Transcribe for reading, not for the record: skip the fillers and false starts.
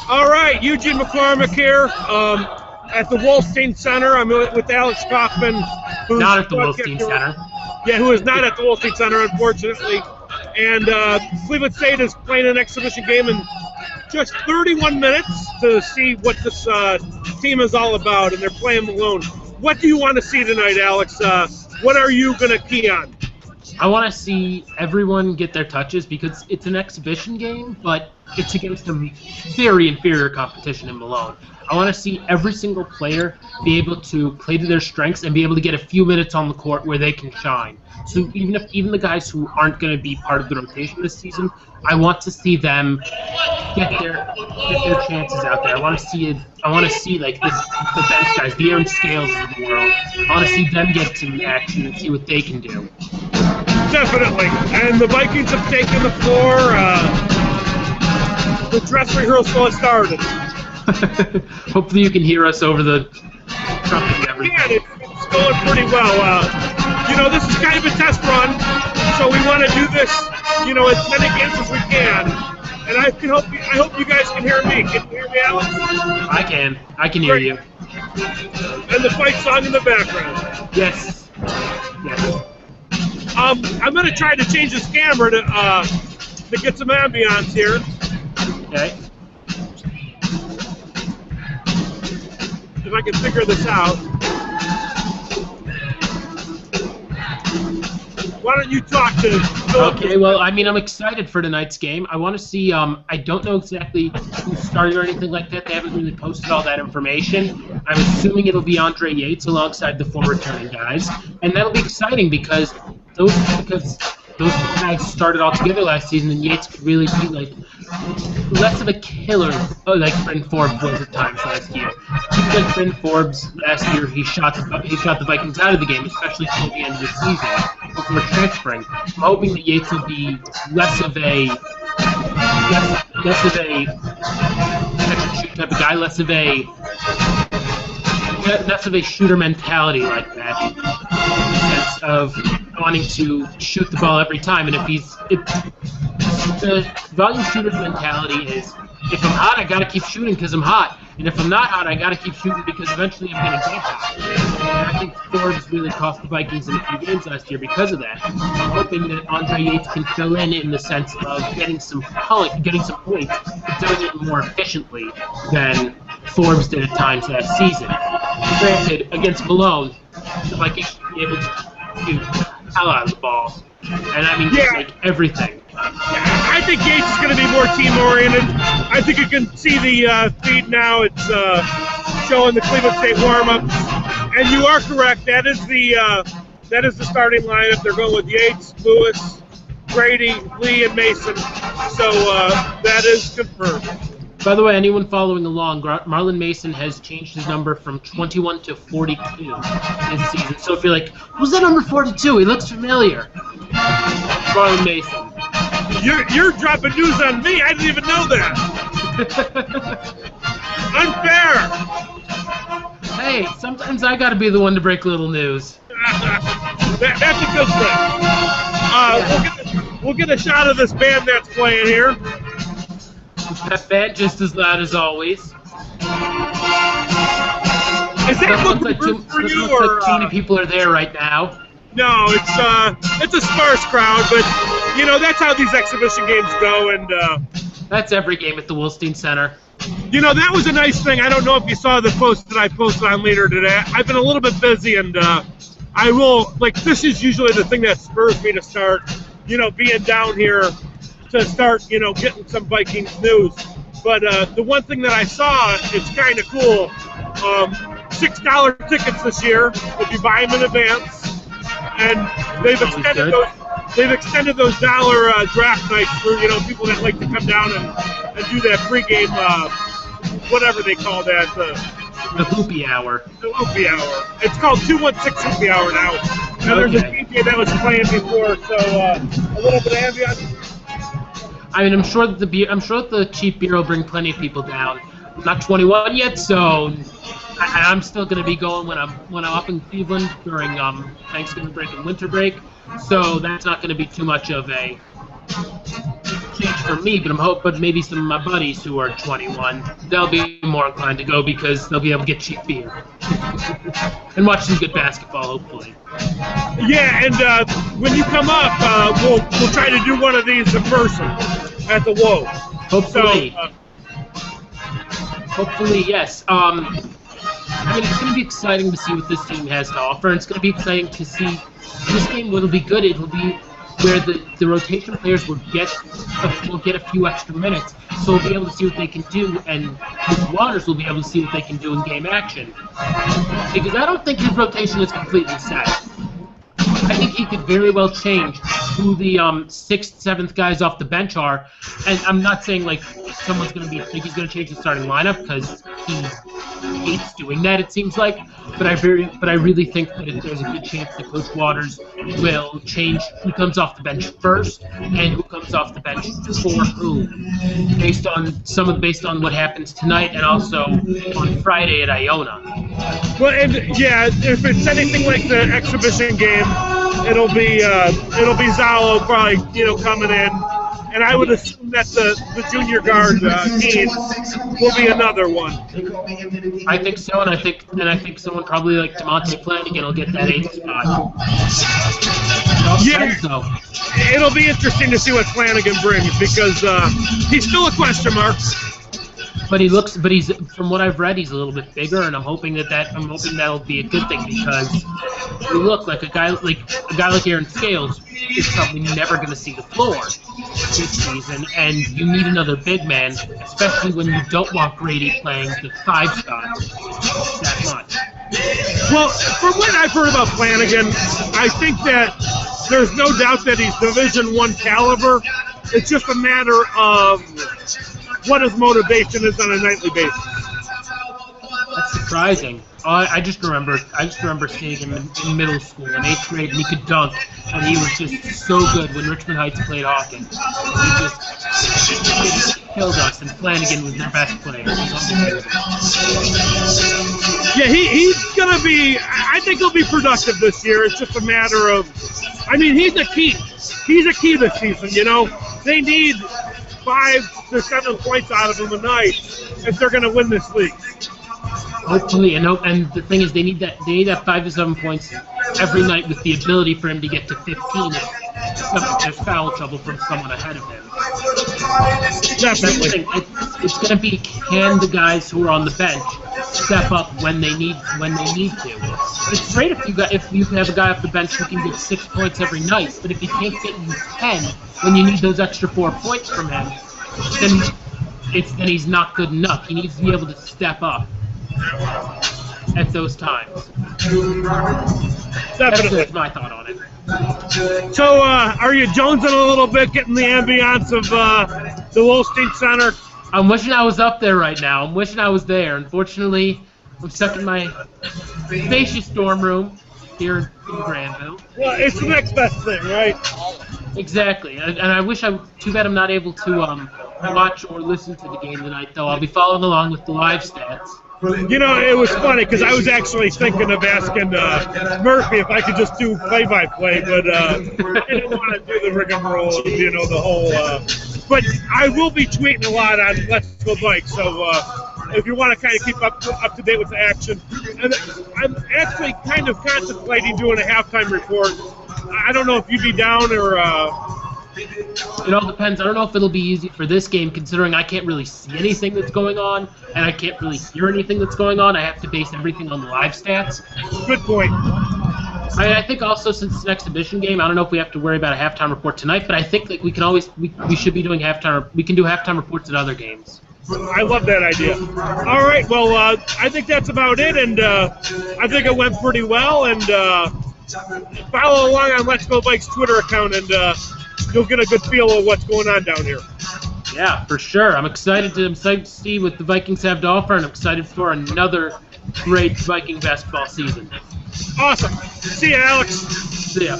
All right, Eugene McCormick here at the Wolstein Center. I'm with Alex Kaufman, who's not at the Wolstein Center. Yeah, who is not at the Wolstein Center, unfortunately. And Cleveland State is playing an exhibition game in just 31 minutes to see what this team is all about, and they're playing Malone. What do you want to see tonight, Alex? What are you going to key on? I want to see everyone get their touches because it's an exhibition game, but it's against a very inferior competition in Malone. I want to see every single player be able to play to their strengths and be able to get a few minutes on the court where they can shine. So even the guys who aren't going to be part of the rotation this season, I want to see them get their chances out there. I want to see like the bench guys, the Aaron Scales of the world. I want to see them get some action and see what they can do. Definitely. And the Vikings have taken the floor. The dress rehearsal has started. Hopefully you can hear us over the trumpet and everything. Yeah, it's going pretty well. This is kind of a test run, so we want to do this, as many games as we can. And I hope you guys can hear me. Can you hear me, Alex? I can hear you. And the fight song in the background. Yes. I'm going to try to change this camera to get some ambiance here. Okay. If I can figure this out. Why don't you talk to Philip? Okay, well, I'm excited for tonight's game. I want to see, I don't know exactly who started or anything like that. They haven't really posted all that information. I'm assuming it'll be Andre Yates alongside the 4 returning guys. And that'll be exciting because those guys started all together last season, and Yates could really be less of a killer like Bryn Forbes was at times last year. Just like Bryn Forbes last year, he shot the Vikings out of the game, especially toward the end of the season before transferring. I'm hoping that Yates will be less of a catch-and-shoot type of guy, less of a shooter mentality like that, in the sense of wanting to shoot the ball every time. And if the volume shooter's mentality is, if I'm hot, I gotta keep shooting because I'm hot, and if I'm not hot, I gotta keep shooting because eventually I'm gonna get hot. And I think Forbes really cost the Vikings in a few games last year because of that. I'm hoping that Andre Yates can fill in the sense of getting some points, but doing it more efficiently than Forbes did at times last season. Granted, against Malone, the Vikings should be able to shoot the hell out of the ball. And just like everything. I think Yates is going to be more team-oriented. I think you can see the feed now. It's showing the Cleveland State warm-ups. And you are correct. That is the starting lineup. They're going with Yates, Lewis, Grady, Lee, and Mason. So that is confirmed. By the way, anyone following along, Marlon Mason has changed his number from 21 to 42 this season. So if you're like, who's that number 42? He looks familiar. Marlon Mason. You're dropping news on me. I didn't even know that. Unfair. Hey, sometimes I got to be the one to break little news. That's a good thing. We'll get a shot of this band that's playing here. That band just as loud as always. Is that looking good for you, or? Like 20 people are there right now. No, it's a sparse crowd, but that's how these exhibition games go, and that's every game at the Wolstein Center. That was a nice thing. I don't know if you saw the post that I posted on later today. I've been a little bit busy, and I will this is usually the thing that spurs me to start, being down here to start, getting some Vikings news. But the one thing that I saw, it's kind of cool. $6 tickets this year if you buy them in advance. And they've extended those dollar draft nights for people that like to come down and do that pregame whatever they call that the hoopy hour. The hoopy hour. It's called 216 hoopy hour now. And there's a DJ that was playing before, so a little bit of ambiance. I'm sure that the cheap beer will bring plenty of people down. I'm not 21 yet, so I'm still going to be going when I'm up in Cleveland during Thanksgiving break and winter break. So that's not going to be too much of a age for me, but maybe some of my buddies who are 21, they'll be more inclined to go because they'll be able to get cheap beer and watch some good basketball, hopefully. Yeah, and when you come up, we'll try to do one of these in person at the WOE. Hopefully. So, hopefully, yes. I mean, it's going to be exciting to see what this team has to offer, and it's going to be exciting to see this game. What'll be good, it will be where the rotation players will get a few extra minutes, so we'll be able to see what they can do, and his Waters will be able to see what they can do in game action. Because I don't think his rotation is completely set. I think he could very well change who the 6th, 7th guys off the bench are, and I'm not saying like someone's going to be he's going to change the starting lineup because he hates doing that. It seems like, but I really think that there's a good chance that Coach Waters will change who comes off the bench first and who comes off the bench for whom, based on what happens tonight and also on Friday at Iona. well, and yeah, if it's anything like the exhibition game, it'll be Zalo probably coming in, and I would assume that the junior guard team will be another one. I think so, and I think someone probably like DeMonte Flanagan will get that 8th spot. Yeah, so. It'll be interesting to see what Flanagan brings because he's still a question mark. But he's from what I've read, he's a little bit bigger, and I'm hoping that'll be a good thing because he look like a guy like Aaron Scales is probably never going to see the floor this season, and you need another big man, especially when you don't want Grady playing the 5 spot that much. Well, from what I've heard about Flanagan, I think that there's no doubt that he's Division I caliber. It's just a matter of what his motivation is on a nightly basis. That's surprising. I just remember seeing him in middle school in 8th grade, and he could dunk, and he was just so good when Richmond Heights played Hawkins. He just killed us, and Flanagan was their best player. Yeah, he's gonna be. I think he'll be productive this year. It's just a matter of. I mean, he's a key. He's a key this season. They need 5 to 7 points out of him a night if they're going to win this league. Hopefully, and the thing is, they need that 5 to 7 points every night with the ability for him to get to 15 if there's foul trouble from someone ahead of him. Definitely. It's going to be, can the guys who are on the bench step up when they need to? It's great if you have a guy off the bench who can get 6 points every night, but if he can't get you 10 when you need those extra 4 points from him, then he's not good enough. He needs to be able to step up at those times. Definitely. That's my thought on it. So, are you jonesing a little bit, getting the ambiance of the Wolstein Center? I'm wishing I was up there right now. I'm wishing I was there. Unfortunately, I'm stuck in my spacious dorm room here in Granville. Well, it's the next best thing, right? Exactly. And I wish too bad I'm not able to watch or listen to the game tonight, though. I'll be following along with the live stats. It was funny because I was actually thinking of asking Murphy if I could just do play-by-play, but I didn't want to do the rigmarole of, the whole. But I will be tweeting a lot on Let's Go Bike, so if you want to kind of keep up to date with the action. And I'm actually kind of contemplating doing a halftime report. I don't know if you'd be down or. It all depends. I don't know if it'll be easy for this game, considering I can't really see anything that's going on, and I can't really hear anything that's going on. I have to base everything on the live stats. Good point. I think also, since it's an exhibition game, I don't know if we have to worry about a halftime report tonight, but I think that we can always we should be doing halftime. We can do halftime reports at other games. I love that idea. All right, well, I think that's about it, and I think it went pretty well. And follow along on Let's Go Bike's Twitter account, and you'll get a good feel of what's going on down here. Yeah, for sure. I'm excited to see what the Vikings have to offer, and I'm excited for another great Viking basketball season. Awesome. See you, Alex. See ya.